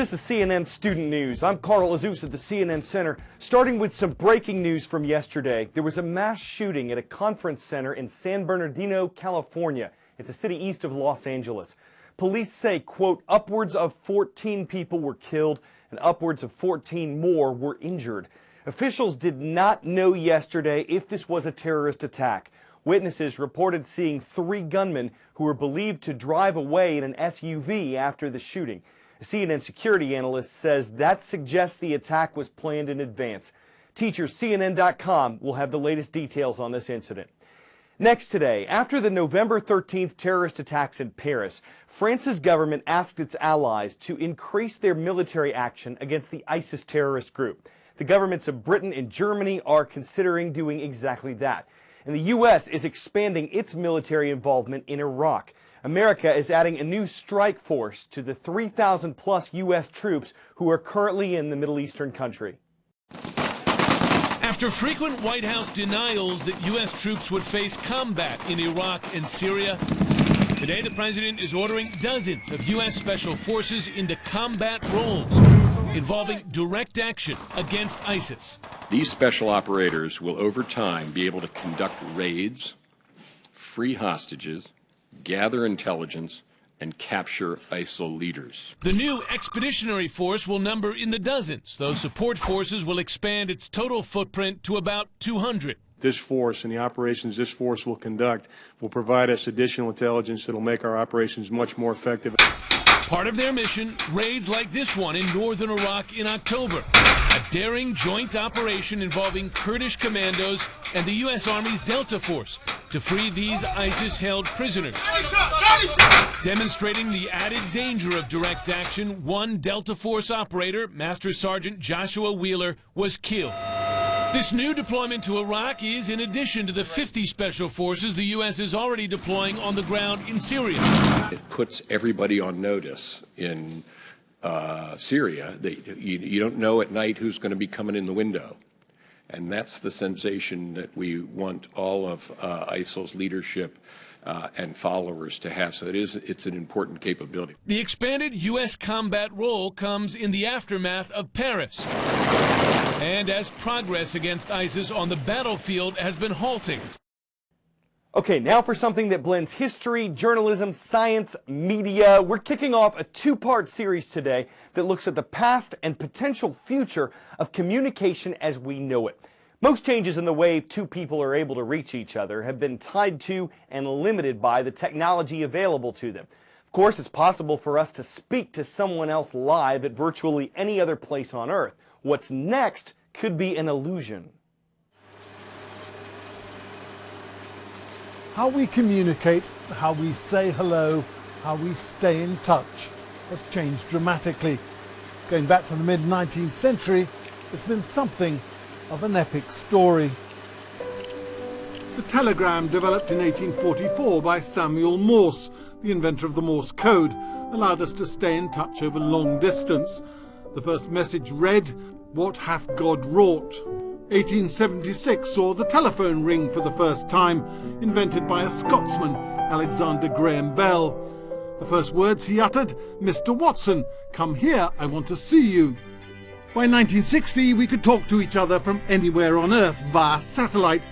This is CNN Student News. I'm Carl Azus at the CNN Center, starting with some breaking news from yesterday. There was a mass shooting at a conference center in San Bernardino, California. It's a city east of Los Angeles. Police say, quote, upwards of 14 people were killed and upwards of 14 more were injured. Officials did not know yesterday if this was a terrorist attack. Witnesses reported seeing 3 gunmen who were believed to drive away in an SUV after the shooting. A CNN security analyst says that suggests the attack was planned in advance. TeachersCNN.com will have the latest details on this incident. Next today, after the November 13th terrorist attacks in Paris, France's government asked its allies to increase their military action against the ISIS terrorist group. The governments of Britain and Germany are considering doing exactly that. And the U.S. is expanding its military involvement in Iraq. America is adding a new strike force to the 3,000 plus U.S. troops who are currently in the Middle Eastern country. After frequent White House denials that U.S. troops would face combat in Iraq and Syria, today the president is ordering dozens of U.S. special forces into combat roles involving direct action against ISIS. These special operators will over time be able to conduct raids, free hostages, gather intelligence, and capture ISIL leaders. The new expeditionary force will number in the dozens, though support forces will expand its total footprint to about 200. This force and the operations this force will conduct will provide us additional intelligence that will make our operations much more effective. Part of their mission, raids like this one in northern Iraq in October. A daring joint operation involving Kurdish commandos and the U.S. Army's Delta Force to free these ISIS-held prisoners. Demonstrating the added danger of direct action, one Delta Force operator, Master Sergeant Joshua Wheeler, was killed. This new deployment to Iraq is in addition to the 50 special forces the U.S. is already deploying on the ground in Syria. It puts everybody on notice in Syria that you don't know at night who's going to be coming in the window. And that's the sensation that we want all of ISIL's leadership and followers to have. So it's an important capability. The expanded U.S. combat role comes in the aftermath of Paris, and as progress against ISIS on the battlefield has been halting. Okay, now for something that blends history, journalism, science, media. We're kicking off a 2-part series today that looks at the past and potential future of communication as we know it. Most changes in the way 2 people are able to reach each other have been tied to and limited by the technology available to them. Of course, it's possible for us to speak to someone else live at virtually any other place on Earth. What's next could be an illusion. How we communicate, how we say hello, how we stay in touch has changed dramatically. Going back to the mid-19th century, it's been something of an epic story. The telegram, developed in 1844 by Samuel Morse, the inventor of the Morse code, allowed us to stay in touch over long distance. The first message read, "What hath God wrought?" 1876 saw the telephone ring for the first time, invented by a Scotsman, Alexander Graham Bell. The first words he uttered, "Mr. Watson, come here, I want to see you." By 1960, we could talk to each other from anywhere on Earth via satellite,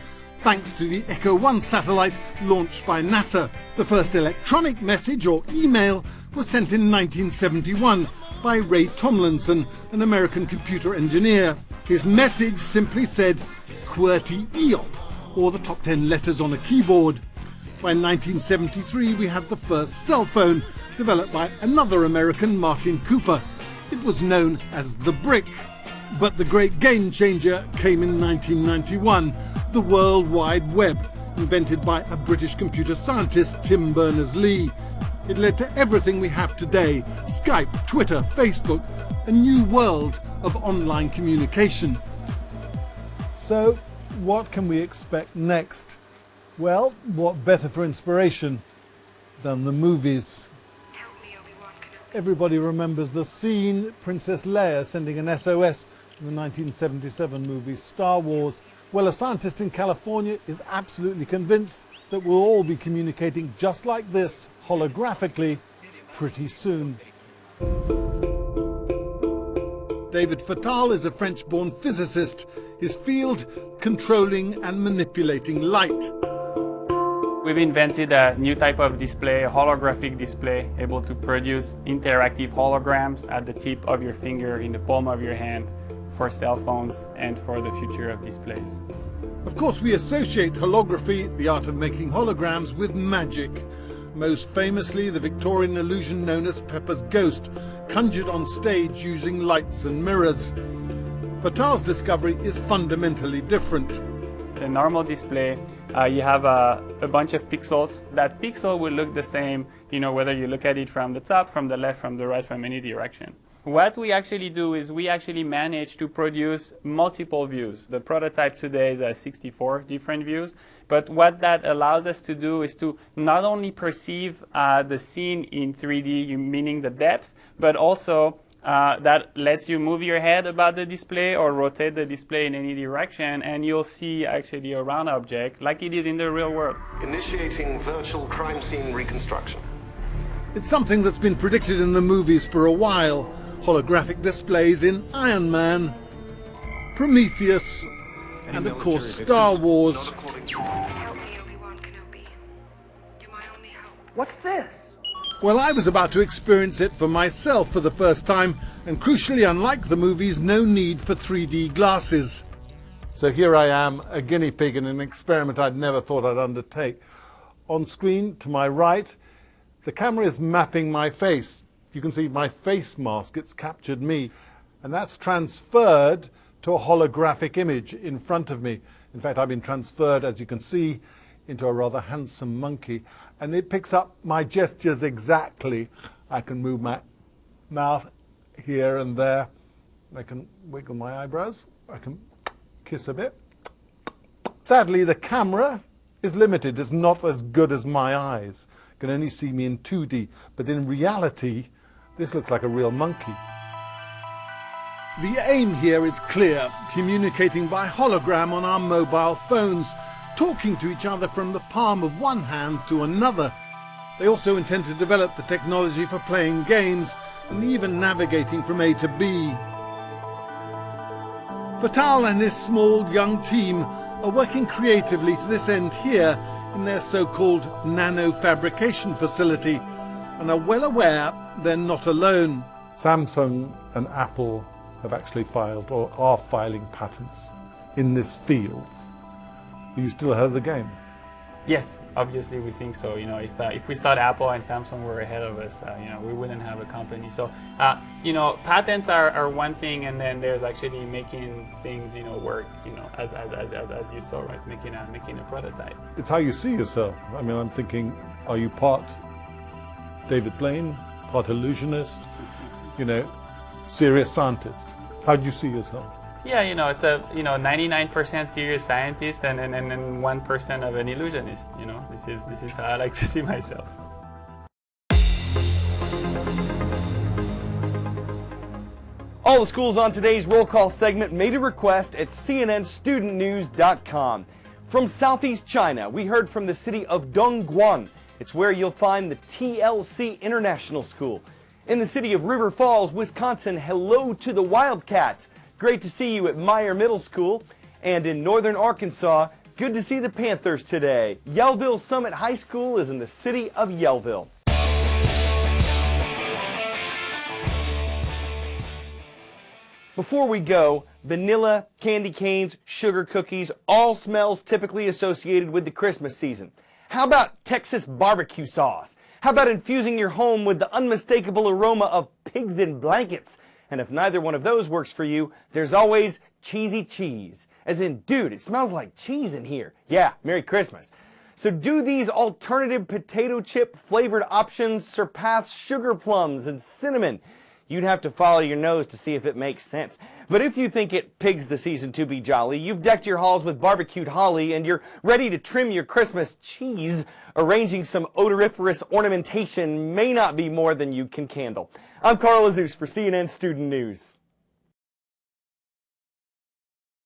thanks to the Echo 1 satellite launched by NASA. The first electronic message, or email, was sent in 1971 by Ray Tomlinson, an American computer engineer. His message simply said QWERTY EOP, or the top 10 letters on a keyboard. By 1973, we had the first cell phone, developed by another American, Martin Cooper. It was known as the Brick. But the great game changer came in 1991, the World Wide Web, invented by a British computer scientist, Tim Berners-Lee. It led to everything we have today: Skype, Twitter, Facebook, a new world of online communication. So, what can we expect next? Well, what better for inspiration than the movies? Everybody remembers the scene, Princess Leia sending an SOS in the 1977 movie Star Wars. Well, a scientist in California is absolutely convinced that we'll all be communicating just like this, holographically, pretty soon. David Fatal is a French-born physicist, his field controlling and manipulating light. We've invented a new type of display, a holographic display, able to produce interactive holograms at the tip of your finger, in the palm of your hand, for cell phones and for the future of displays. Of course, we associate holography, the art of making holograms, with magic. Most famously, the Victorian illusion known as Pepper's Ghost, conjured on stage using lights and mirrors. Fatal's discovery is fundamentally different. The normal display, you have a bunch of pixels. That pixel will look the same, whether you look at it from the top, from the left, from the right, from any direction. What we actually do is we actually manage to produce multiple views. The prototype today is 64 different views, but what that allows us to do is to not only perceive the scene in 3D, meaning the depth, but also that lets you move your head about the display or rotate the display in any direction, and you'll see actually a round object like it is in the real world. Initiating virtual crime scene reconstruction. It's something that's been predicted in the movies for a while. Holographic displays in Iron Man, Prometheus, and of course Star Wars. Help me, Obi-Wan Kenobi. You're my only hope. What's this? Well, I was about to experience it for myself for the first time, and crucially, unlike the movies, no need for 3D glasses. So here I am, a guinea pig in an experiment I'd never thought I'd undertake. On screen, to my right, the camera is mapping my face. You can see my face mask, it's captured me, and that's transferred to a holographic image in front of me. In fact, I've been transferred, as you can see, into a rather handsome monkey, and it picks up my gestures exactly. I can move my mouth here and there. I can wiggle my eyebrows. I can kiss a bit. Sadly, the camera is limited. It's not as good as my eyes. You can only see me in 2D, but in reality, this looks like a real monkey. The aim here is clear, communicating by hologram on our mobile phones, talking to each other from the palm of one hand to another. They also intend to develop the technology for playing games and even navigating from A to B. Fatal and his small young team are working creatively to this end here in their so-called nano-fabrication facility, and are well aware they're not alone. Samsung and Apple have actually filed or are filing patents in this field. Are you still ahead of the game? Yes, obviously we think so. If we thought Apple and Samsung were ahead of us, we wouldn't have a company. So, patents are one thing, and then there's actually making things, work, as you saw, right? Making a prototype. It's how you see yourself. I mean, I'm thinking, are you part David Blaine, part illusionist, serious scientist? How do you see yourself? Yeah, it's a 99% serious scientist and 1% of an illusionist. This is how I like to see myself. All the schools on today's roll call segment made a request at cnnstudentnews.com. From Southeast China, we heard from the city of Dongguan. It's where you'll find the TLC International School. In the city of River Falls, Wisconsin, hello to the Wildcats. Great to see you at Meyer Middle School. And in northern Arkansas, good to see the Panthers today. Yellville Summit High School is in the city of Yellville. Before we go, vanilla, candy canes, sugar cookies, all smells typically associated with the Christmas season. How about Texas barbecue sauce? How about infusing your home with the unmistakable aroma of pigs in blankets? And if neither one of those works for you, there's always cheesy cheese. As in, dude, it smells like cheese in here. Yeah, Merry Christmas. So do these alternative potato chip flavored options surpass sugar plums and cinnamon? You'd have to follow your nose to see if it makes sense. But if you think it pigs the season to be jolly, you've decked your halls with barbecued holly, and you're ready to trim your Christmas cheese, arranging some odoriferous ornamentation may not be more than you can handle. I'm Carl Azuz for CNN Student News.